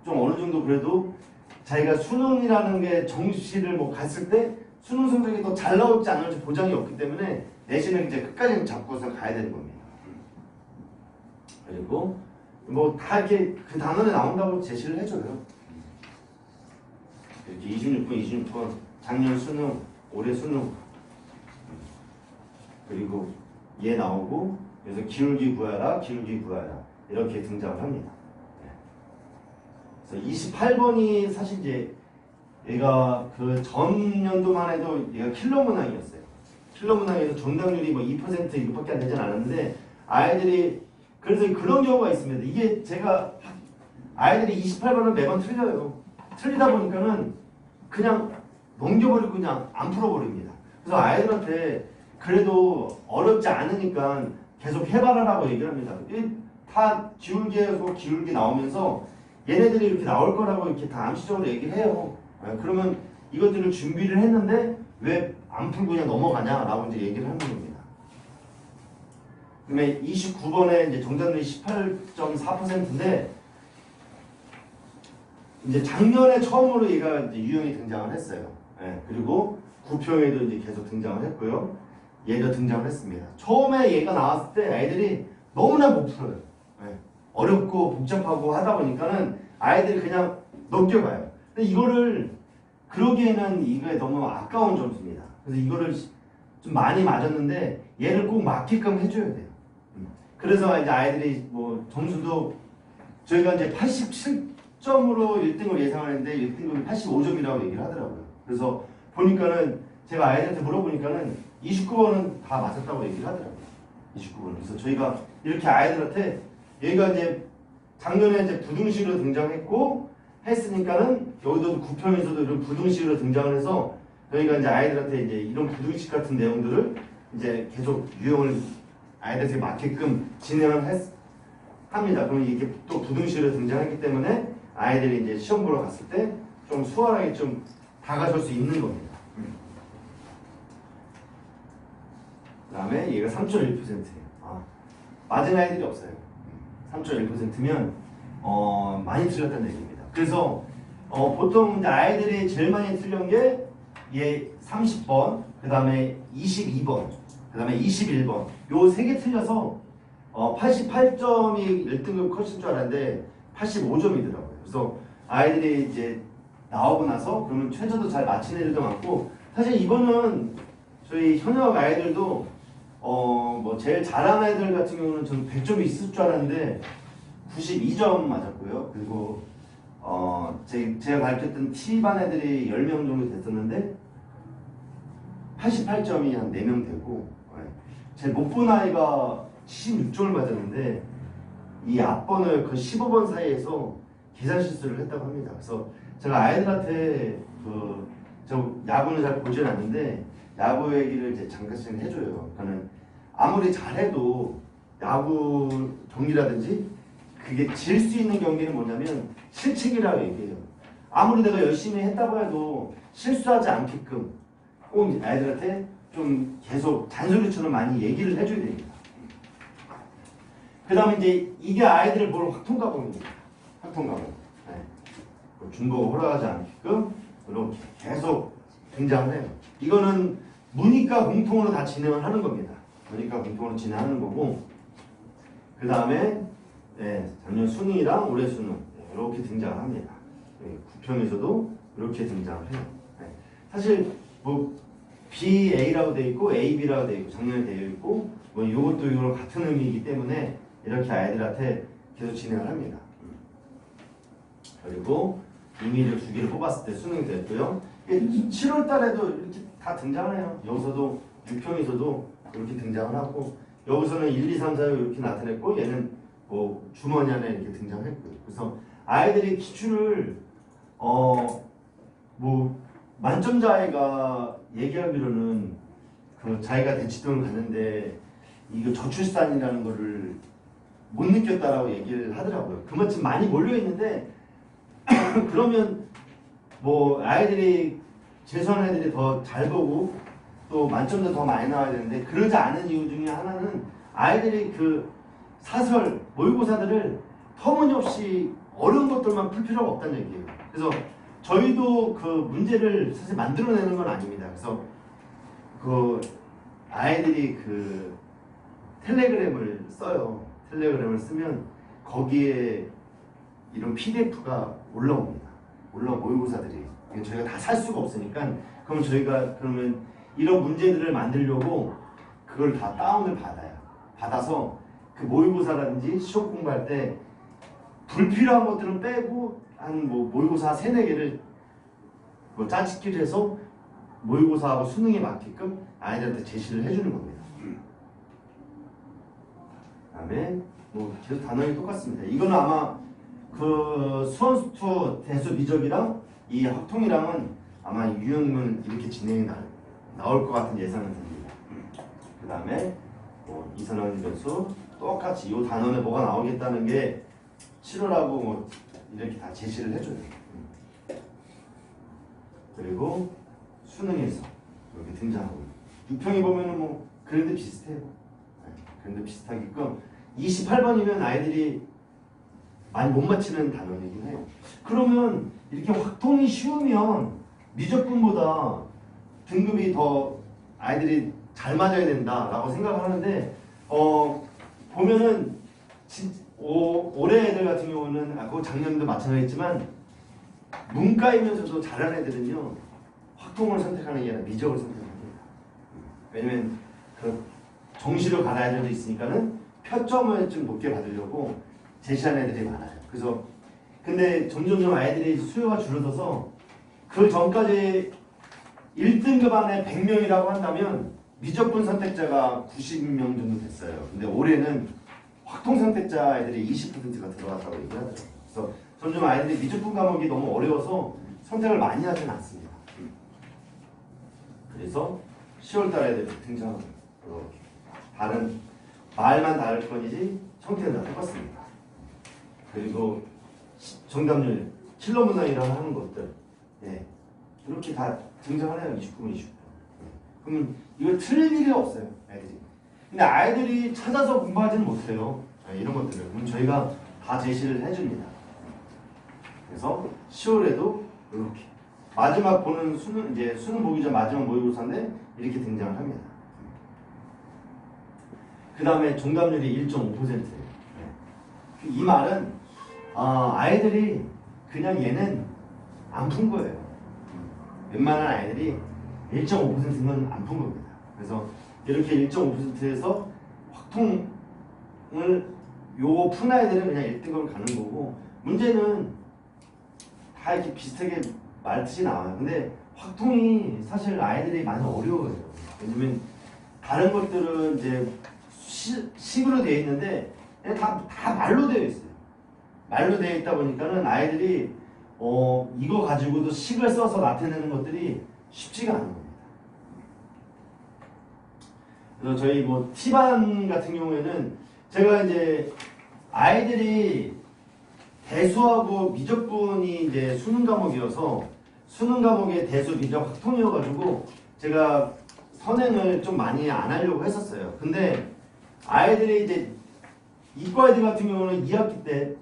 좀 어느 정도 그래도 자기가 수능이라는 게 정시를 뭐 갔을 때 수능 성적이 더 잘 나올지 안 나올지 보장이 없기 때문에 내신을 이제 끝까지 잡고서 가야 되는 겁니다. 그리고 뭐 다 이렇게 그 단원에 나온다고 제시를 해줘요. 이렇게 26번 작년 수능, 올해 수능 그리고 얘 나오고 그래서 기울기 구하라 이렇게 등장을 합니다. 그래서 28번이 사실 이제 얘가 그 전년도만 해도 얘가 킬러 문항이었어요. 킬러 문항에서 정답률이 뭐 2% 이것밖에 안 되진 않았는데 아이들이 그래서 그런 경우가 있습니다. 이게 제가 아이들이 28번은 매번 틀려요. 틀리다 보니까는 그냥 넘겨버리고 그냥 안 풀어버립니다. 그래서 아이들한테 그래도 어렵지 않으니까 계속 해봐라라고 얘기를 합니다. 다 기울기에서 기울기 나오면서 얘네들이 이렇게 나올 거라고 이렇게 다 암시적으로 얘기를 해요. 그러면 이것들을 준비를 했는데 왜 안 풀고 그냥 넘어가냐라고 이제 얘기를 하는 겁니다. 그러면 29번에 이제 정답률이 18.4%인데 이제 작년에 처음으로 얘가 이제 유형이 등장을 했어요. 그리고 구평에도 이제 계속 등장을 했고요. 얘가 등장을 했습니다. 처음에 얘가 나왔을 때 아이들이 너무나 못 풀어요. 어렵고 복잡하고 하다 보니까는 아이들이 그냥 넘겨가요. 근데 이거를 그러기에는 이게 너무 아까운 점수입니다. 그래서 이거를 좀 많이 맞았는데 얘를 꼭 맞게끔 해줘야 돼요. 그래서 이제 아이들이 뭐 점수도 저희가 이제 87점으로 1등을 예상하는데 1등급이 85점이라고 얘기를 하더라고요. 그래서 보니까는 제가 아이들한테 물어보니까는 29번은 다 맞았다고 얘기를 하더라고요. 29번. 그래서 저희가 이렇게 아이들한테 얘가 이제 작년에 이제 부등식으로 등장했고 했으니까는 여기도 구평에서도 이런 부등식으로 등장을 해서 저희가 이제 아이들한테 이제 이런 부등식 같은 내용들을 이제 계속 유형을 아이들한테 맞게끔 진행을 합니다. 그럼 이게 또 부등식으로 등장했기 때문에 아이들이 이제 시험 보러 갔을 때 좀 수월하게 좀 다가설 수 있는 겁니다. 그 다음에 얘가 3.1%예요. 맞은 아이들이 없어요. 3.1%면 많이 틀렸다는 얘기입니다. 그래서 보통 이제 아이들이 제일 많이 틀린 게 얘 30번, 그 다음에 22번, 그 다음에 21번 요 3개 틀려서 88점이 1등급 컷인 줄 알았는데 85점이더라고요. 그래서 아이들이 이제 나오고 나서 그러면 최저도 잘 맞힌 애들도 많고 사실 이거는 저희 현역 아이들도 뭐 제일 잘하는 애들 같은 경우는 저는 100점이 있을 줄 알았는데 92점 맞았고요. 그리고 제가 가르쳤던 T반 애들이 10명 정도 됐었는데 88점이 한 4명 되고 제일 못 본 아이가 76점을 맞았는데 이 앞번을 그 15번 사이에서 계산 실수를 했다고 합니다. 그래서 제가 아이들한테 저 야구는 잘 보진 않는데 야구 얘기를 이제 잠깐씩 해줘요. 그러니까는 아무리 잘해도 야구 경기라든지 그게 질 수 있는 경기는 뭐냐면 실책이라고 얘기해요. 아무리 내가 열심히 했다고 해도 실수하지 않게끔 꼭 아이들한테 좀 계속 잔소리처럼 많이 얘기를 해줘야 됩니다. 그 다음에 이제 이게 아이들을 보는 확통과목입니다. 확통과목. 중복을 허락하지 않게끔 이렇게 계속 등장을 해요. 이거는 문이과 공통으로 다 진행을 하는 겁니다. 문이과 공통으로 진행하는 거고 그 다음에 작년 수능이랑 올해 수능 이렇게 등장을 합니다. 구평에서도 이렇게 등장을 해요. 사실 뭐 BA라고 되어 있고 AB라고 되어 있고 작년에 되어 있고 뭐 이것도 이거랑 같은 의미이기 때문에 이렇게 아이들한테 계속 진행을 합니다. 그리고 임의력 2개를 뽑았을 때 수능이 됐고요. 7월 달에도 이렇게 다 등장해요. 여기서도 6평에서도 이렇게 등장을 하고 여기서는 1, 2, 3, 4 이렇게 나타냈고 얘는 뭐 주머니 안에 이렇게 등장했고요. 그래서 아이들이 기출을 뭐 만점자애가 얘기하기로는 그 자기가 대치동을 갔는데 이거 저출산이라는 거를 못 느꼈다라고 얘기를 하더라고요. 그만큼 많이 몰려 있는데 그러면 뭐 아이들이 재수하는 애들이 더 잘 보고 또 만점도 더 많이 나와야 되는데 그러지 않은 이유 중에 하나는 아이들이 그 사설 모의고사들을 터무니없이 어려운 것들만 풀 필요가 없다는 얘기예요. 그래서 저희도 그 문제를 사실 만들어내는 건 아닙니다. 그래서 그 아이들이 그 텔레그램을 써요. 텔레그램을 쓰면 거기에 이런 PDF가 올라옵니다. 모의고사들이. 저희가 다 살 수가 없으니까 그러면 저희가 그러면 이런 문제들을 만들려고 그걸 다 다운을 받아요. 받아서 그 모의고사라든지 시험 공부할 때 불필요한 것들은 빼고 한 뭐 모의고사 3, 4개를 뭐 짜집기를 해서 모의고사하고 수능에 맞게끔 아이들한테 제시를 해주는 겁니다. 그다음에 뭐 계속 단원이 똑같습니다. 이거는 아마 그 수원수투 대수 미적이랑 이 학통이랑은 아마 유형은 이렇게 진행이 나올 것 같은 예상은 듭니다. 그 다음에 뭐 이선원 변수 똑같이 이 단원에 뭐가 나오겠다는 게 7월하고 뭐 이렇게 다 제시를 해줘요. 그리고 수능에서 이렇게 등장하고 6평이 보면은 뭐 그런데 비슷해요. 그런데 비슷하게끔 28번이면 아이들이 많이 못 맞히는 단원이긴 해요. 그러면 이렇게 확통이 쉬우면 미적분보다 등급이 더 아이들이 잘 맞아야 된다라고 생각을 하는데 보면은 올해 애들 같은 경우는 그 작년도 마찬가지지만 문과이면서도 잘하는 애들은요 확통을 선택하는 게 아니라 미적을 선택합니다. 왜냐면 그 정시로 가는 애들도 있으니까는 표점을 좀 높게 받으려고 제시하는 애들이 많아요. 그래서 근데 점점 아이들이 수요가 줄어들어서 그 전까지 1등급 안에 100명이라고 한다면 미적분 선택자가 90명 정도 됐어요. 근데 올해는 확통 선택자 애들이 20%가 들어갔다고 얘기하더라고요. 그래서 점점 아이들이 미적분 과목이 너무 어려워서 선택을 많이 하지는 않습니다. 그래서 10월달에 애들이 등장하고 이렇게 다른 말만 다를 뿐이지 형태는 다 똑같습니다. 그리고 정답률 킬러 문항이라고 하는 것들 이렇게 다 등장하네요. 29분 29분. 그러면 이거 틀릴 일이 없어요. 애들이. 근데 아이들이 찾아서 공부하지는 못해요. 이런 것들을. 그럼 저희가 다 제시를 해줍니다. 그래서 10월에도 이렇게 마지막 보는 수능 이제 수능 보기 전 마지막 모의고사인데 이렇게 등장을 합니다. 그 다음에 정답률이 1.5%예요. 이 말은 아이들이 그냥 얘는 안 푼 거예요. 웬만한 아이들이 1.5%는 안 푼 겁니다. 그래서 이렇게 1.5%에서 확통을 요거 푼 아이들은 그냥 1등급을 가는 거고 문제는 다 이렇게 비슷하게 말뜻이 나와요. 근데 확통이 사실 아이들이 많이 어려워요. 왜냐면 다른 것들은 이제 식으로 되어 있는데 다 말로 되어 있어요. 말로 되어 있다 보니까는 아이들이 이거 가지고도 식을 써서 나타내는 것들이 쉽지가 않은 겁니다. 그래서 저희 뭐 T반 같은 경우에는 제가 이제 아이들이 대수하고 미적분이 이제 수능 과목이어서 수능 과목의 대수 미적 확통이어가지고 제가 선행을 좀 많이 안 하려고 했었어요. 근데 아이들이 이제 이과 애들 같은 경우는 2학기 때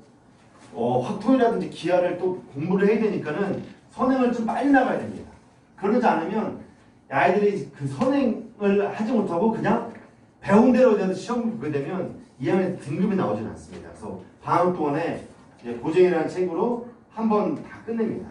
확통이라든지 기하를 또 공부를 해야 되니까는 선행을 좀 빨리 나가야 됩니다. 그러지 않으면 아이들이 그 선행을 하지 못하고 그냥 배운 대로 돼서 시험 보게 되면 2학년 등급이 나오진 않습니다. 그래서 방학 동안에 고쟁이라는 책으로 한번 다 끝냅니다.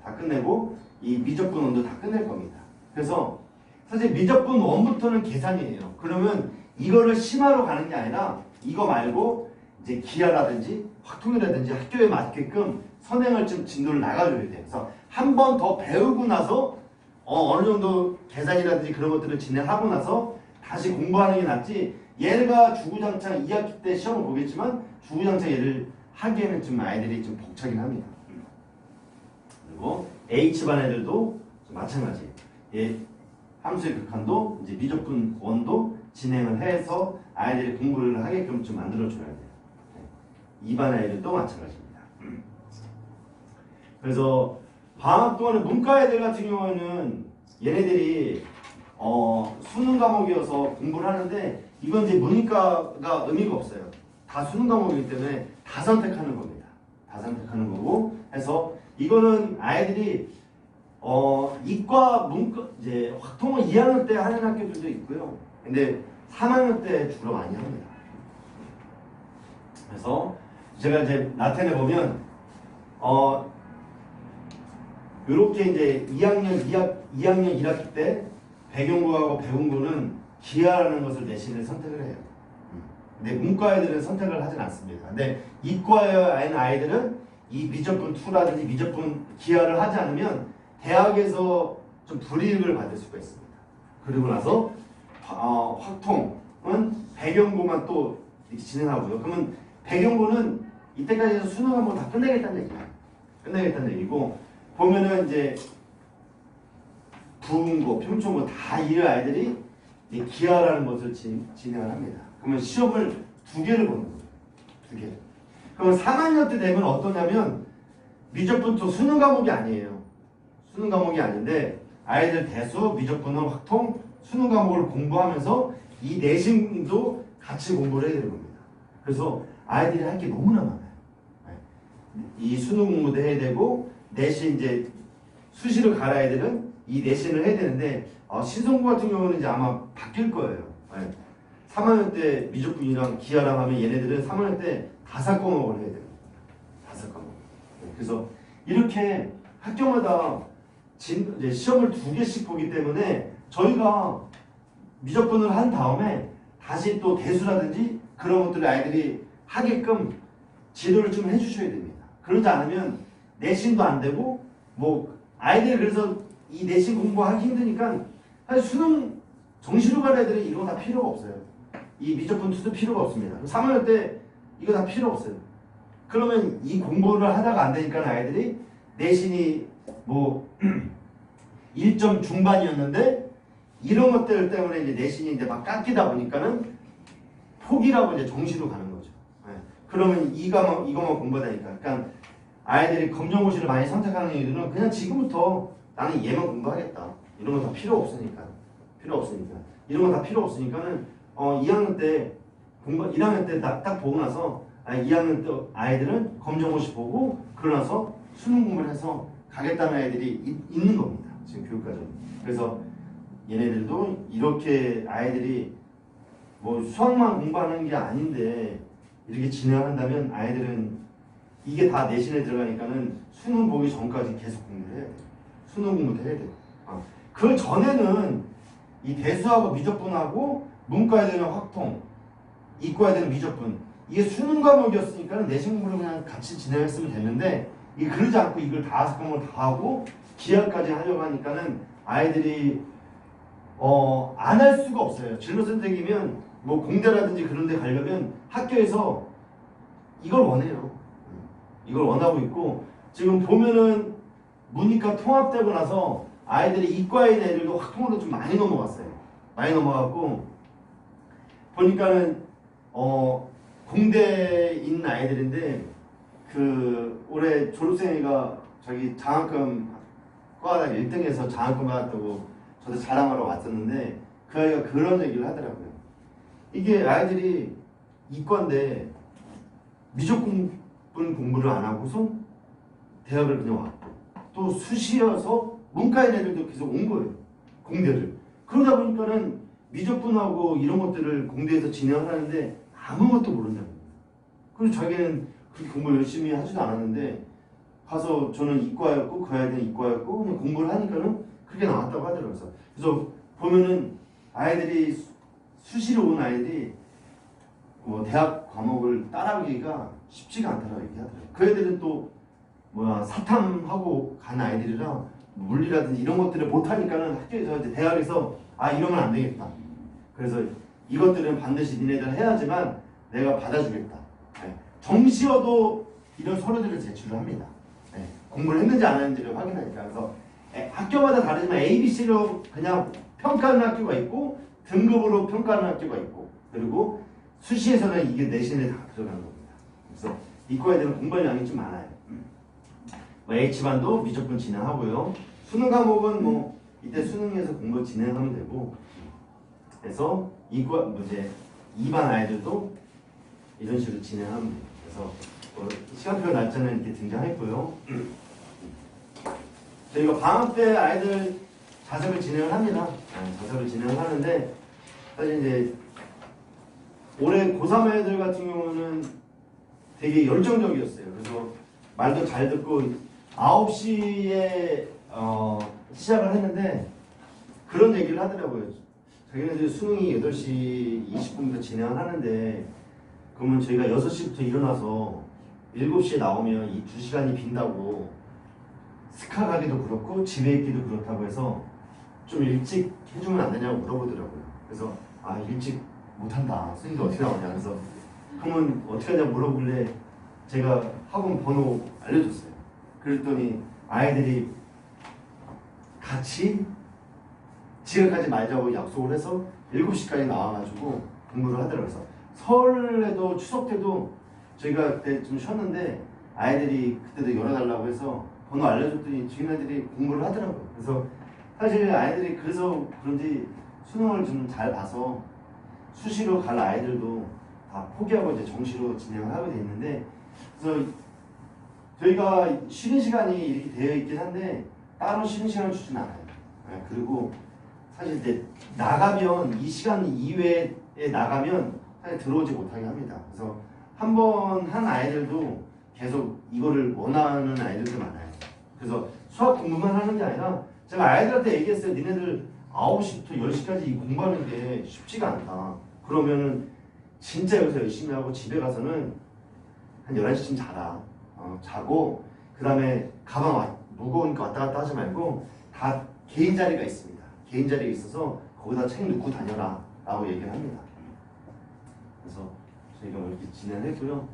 다 끝내고 이 미적분 원도 다 끝낼 겁니다. 그래서 사실 미적분 원부터는 계산이에요. 그러면 이거를 심화로 가는 게 아니라 이거 말고 이제 기하라든지 확통이라든지 학교에 맞게끔 선행을 좀 진도를 나가줘야 돼요. 그래서 한 번 더 배우고 나서 어느 정도 계산이라든지 그런 것들을 진행하고 나서 다시 공부하는 게 낫지. 얘가 주구장창 2학기 때 시험을 보겠지만 주구장창 얘를 하기에는 좀 아이들이 좀 벅차긴 합니다. 그리고 H반 애들도 마찬가지. 예, 함수의 극한도 이제 미적분 원도 진행을 해서 아이들이 공부를 하게끔 좀 만들어줘야 돼요. 2반 아이들도 마찬가지입니다. 그래서 방학 동안에 문과 애들 같은 경우에는 얘네들이 수능 과목이어서 공부를 하는데 이건 이제 문과가 의미가 없어요. 다 수능 과목이기 때문에 다 선택하는 겁니다. 다 선택하는 거고 해서 이거는 아이들이 이과 문과 이제 확통을 2학년 때 하는 학교들도 있고요. 근데 3학년 때 주로 많이 합니다. 그래서 제가 이제 나타내 보면 요렇게 이제 2학년 1학기 때 배경구하고 배운구는 기하라는 것을 내신을 선택을 해요. 근데 문과 애들은 선택을 하진 않습니다. 근데 이과에 있는 아이들은 이 미적분 2라든지 미적분 기하를 하지 않으면 대학에서 좀 불이익을 받을 수가 있습니다. 그리고 나서 확통은 배경구만 또 이렇게 진행하고요. 그러면 배경구는 이때까지 해서 수능 한번 다 끝내겠다는 얘기예요. 끝내겠다는 얘기고 보면은 이제 부은고, 평촌고 다 이 아이들이 이제 기하라는 것을 진행을 합니다. 그러면 시험을 2개를 보는 거예요. 2개. 그러면 3학년 때 되면 어떠냐면 미적분도 수능 과목이 아니에요. 수능 과목이 아닌데 아이들 대수, 미적분은 확통, 수능 과목을 공부하면서 이 내신도 같이 공부를 해야 되는 겁니다. 그래서 아이들이 할 게 너무나 많아요. 이 수능 공부도 해야 되고 내신 이제 수시를 갈 아이들은 이 내신을 해야 되는데 신성고 같은 경우는 이제 아마 바뀔 거예요. 3학년 때 미적분이랑 기하랑 하면 얘네들은 3학년 때 5과목을 해야 돼요. 5과목. 그래서 이렇게 학교마다 이제 시험을 2개씩 보기 때문에 저희가 미적분을 한 다음에 다시 또 대수라든지 그런 것들을 아이들이 하게끔 지도를 좀 해주셔야 됩니다. 그러지 않으면 내신도 안 되고 뭐 아이들이 그래서 이 내신 공부하기 힘드니까 사실 수능 정시로 갈 애들은 이거 다 필요가 없어요. 이 미적분 투도 필요가 없습니다. 3학년 때 이거 다 필요 없어요. 그러면 이 공부를 하다가 안 되니까 아이들이 내신이 뭐 1점 중반이었는데 이런 것들 때문에 이제 내신이 이제 막 깎이다 보니까는 포기라고 이제 정시로 가는 거죠. 그러면 이거만 공부하다니까. 그러니까 아이들이 검정고시를 많이 선택하는 이유는 그냥 지금부터 나는 얘만 공부하겠다. 이런 거 다 필요 없으니까. 이런 거 다 필요 없으니까는 2학년 때 1학년 때 딱 보고 나서 2학년 때 아이들은 검정고시 보고 그러고 나서 수능 공부를 해서 가겠다는 아이들이 있는 겁니다. 지금 교육과정. 그래서 얘네들도 이렇게 아이들이 뭐 수학만 공부하는 게 아닌데 이렇게 진행한다면 아이들은 이게 다 내신에 들어가니까는 수능 보기 전까지 계속 공부를 해야 돼요. 수능 공부도 해야 돼요. 그 전에는 이 대수하고 미적분하고 문과 애들은 확통, 이과 애들은 미적분. 이게 수능 과목이었으니까는 내신 공부를 그냥 같이 진행했으면 됐는데 이게 그러지 않고 이걸 5과목을 다 하고 기하까지 하려고 하니까는 아이들이 안 할 수가 없어요. 진로 선택이면 뭐 공대라든지 그런 데 가려면 학교에서 이걸 원해요. 이걸 원하고 있고 지금 보면은 문이과 통합되고 나서 아이들이 이과에 있는 애들도 확통으로 좀 많이 넘어갔어요. 많이 넘어갔고 보니까는 공대에 있는 아이들인데 그 올해 졸업생이가 저기 장학금 과다 1등해서 장학금 받았다고 저도 자랑하러 왔었는데 그 아이가 그런 얘기를 하더라고요. 이게 아이들이 이과인데 미적분 공부를 안 하고서 대학을 그냥 왔고 또 수시여서 문과인 애들도 계속 온 거예요. 공대를. 그러다 보니까는 미적분하고 이런 것들을 공대에서 진행을 하는데 아무것도 모른다는 거예요. 그래서 자기는 그렇게 공부 열심히 하지도 않았는데 가서 저는 이과였고 그 아이들은 이과였고 그냥 공부를 하니까는 그렇게 나왔다고 하더라고요. 그래서 보면은 아이들이 수시로 온 아이들이 뭐 대학 과목을 따라하기가 쉽지가 않다라고 얘기하더라고요. 그 애들은 또 사탐하고 간 아이들이라 물리라든지 이런 것들을 못하니까는 학교에서 이제 대학에서 이러면 안 되겠다. 그래서 이것들은 반드시 니네들 해야지만 내가 받아주겠다. 네. 정시여도 이런 서류들을 제출을 합니다. 네. 공부를 했는지 안 했는지를 확인하니까. 그래서 학교마다 다르지만 ABC로 그냥 평가하는 학교가 있고 등급으로 평가하는 학교가 있고 그리고 수시에서는 이게 내신에 다 들어가는 겁니다. 그래서 이과 애들은 공부량이 좀 많아요. H반도 무조건 진행하고요. 수능 과목은 이때 수능에서 공부 진행하면 되고 그래서 이과 문제 2반 아이들도 이런 식으로 진행하면 돼요. 그래서 시간표 날짜는 이렇게 등장했고요. 저희가 방학 때 아이들 자습을 진행을 합니다. 자습을 진행을 하는데 사실 이제 올해 고3 애들 같은 경우는 되게 열정적이었어요. 그래서 말도 잘 듣고 9시에 시작을 했는데 그런 얘기를 하더라고요. 자기네들이 수능이 8시 20분부터 진행을 하는데 그러면 저희가 6시부터 일어나서 7시에 나오면 이 2시간이 빈다고 스카 가기도 그렇고 집에 있기도 그렇다고 해서 좀 일찍 해주면 안 되냐고 물어보더라고요. 그래서 일찍 못한다. 선생님도 어떻게 나오냐. 그래서 그러면 어떻게 하냐고 물어보길래 제가 학원 번호 알려줬어요. 그랬더니 아이들이 같이 지금까지 말자고 약속을 해서 7시까지 나와가지고 공부를 하더라고요. 그래서 설에도 추석 때도 저희가 그때 좀 쉬었는데 아이들이 그때도 열어달라고 해서 번호 알려줬더니 지금애들이 공부를 하더라고요. 그래서 사실 아이들이 그래서 그런지 수능을 좀 잘 봐서 수시로 갈 아이들도 다 포기하고 이제 정시로 진행을 하게 돼 있는데 그래서 저희가 쉬는 시간이 이렇게 되어 있긴 한데 따로 쉬는 시간을 주진 않아요. 그리고 사실 이제 나가면 이 시간 이외에 나가면 사실 들어오지 못하게 합니다. 그래서 한 번 한 아이들도 계속 이거를 원하는 아이들도 많아요. 그래서 수학 공부만 하는 게 아니라 제가 아이들한테 얘기했어요. 니네들 9시부터 10시까지 공부하는 게 쉽지가 않다. 그러면은 진짜 여기서 열심히 하고 집에 가서는 한 11시쯤 자라. 자고 그 다음에 가방 무거우니까 왔다 갔다 하지 말고 다 개인 자리가 있습니다. 개인 자리가 있어서 거기다 책 놓고 다녀라 라고 얘기를 합니다. 그래서 저희가 이렇게 진행했고요.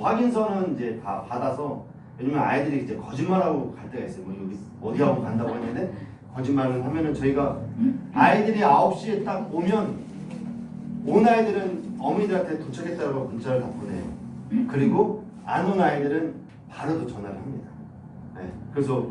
확인서는 이제 다 받아서 왜냐면 아이들이 이제 거짓말하고 갈 때가 있어요. 여기 어디하고 간다고 했는데 거짓말을 하면은 저희가 아이들이 9시에 딱 오면 온 아이들은 어머니들한테 도착했다고 문자를 다 보내요. 그리고 안 온 아이들은 바로 전화를 합니다. 네. 그래서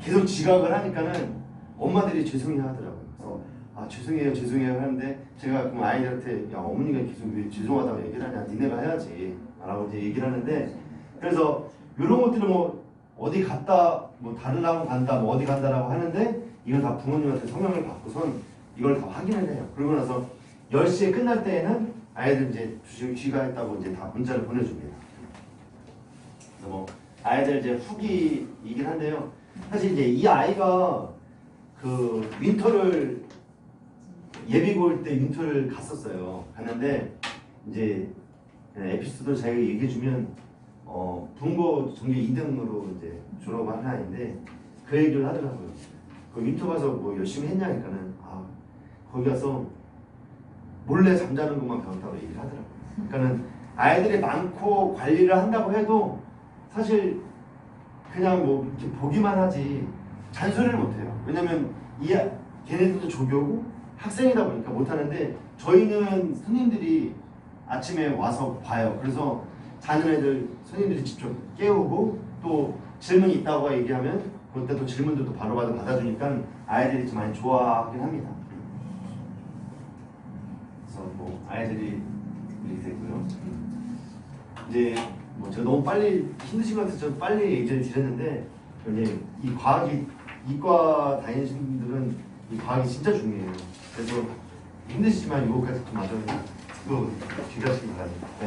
계속 지각을 하니까는 엄마들이 죄송해 하더라고요. 그래서 죄송해요 하는데 제가 그럼 아이들한테 어머니가 계속 왜 죄송하다고 얘기를 하냐 니네가 해야지 라고 이제 얘기를 하는데 그래서 이런 것들은 어디 갔다 다른 학원 간다 어디 간다라고 하는데 이건 다 부모님한테 성명을 받고선 이걸 다 확인을 해요. 그러고 나서 10시에 끝날 때에는 아이들 이제 귀가했다고 이제 다 문자를 보내줍니다. 그래서 아이들 이제 후기이긴 한데요. 사실 이제 이 아이가 그 윈터를 예비고일 때 윈터를 갔었어요. 갔는데 이제 에피소드를 자기가 얘기해주면 분고 전교 2등으로 이제 졸업한 아이인데 그 얘기를 하더라고요. 그 윈터 가서 열심히 했냐니까는 거기 가서 몰래 잠자는 것만 배웠다고 얘기를 하더라고요. 그러니까는 아이들이 많고 관리를 한다고 해도 사실 그냥 이렇게 보기만 하지 잔소리를 못해요. 왜냐면 걔네들도 조교고 학생이다 보니까 못하는데 저희는 선생님들이 아침에 와서 봐요. 그래서 자는 애들 선생님들이 직접 깨우고 또 질문 있다고 얘기하면 그때 또 질문도 또 바로바로 받아주니까 아이들이 좀 많이 좋아하긴 합니다. 그래서 아이들이 이렇게 되고요. 이제 제가 너무 빨리 힘드신 것 같아서 좀 빨리 얘기를 드렸는데 이제 이 과학이 이과 다니시는 분들은 이 과학이 진짜 중요해요. 그래서 힘드시지만 이거까지 좀 맞아요. 그거 귀가시기 바랍니다.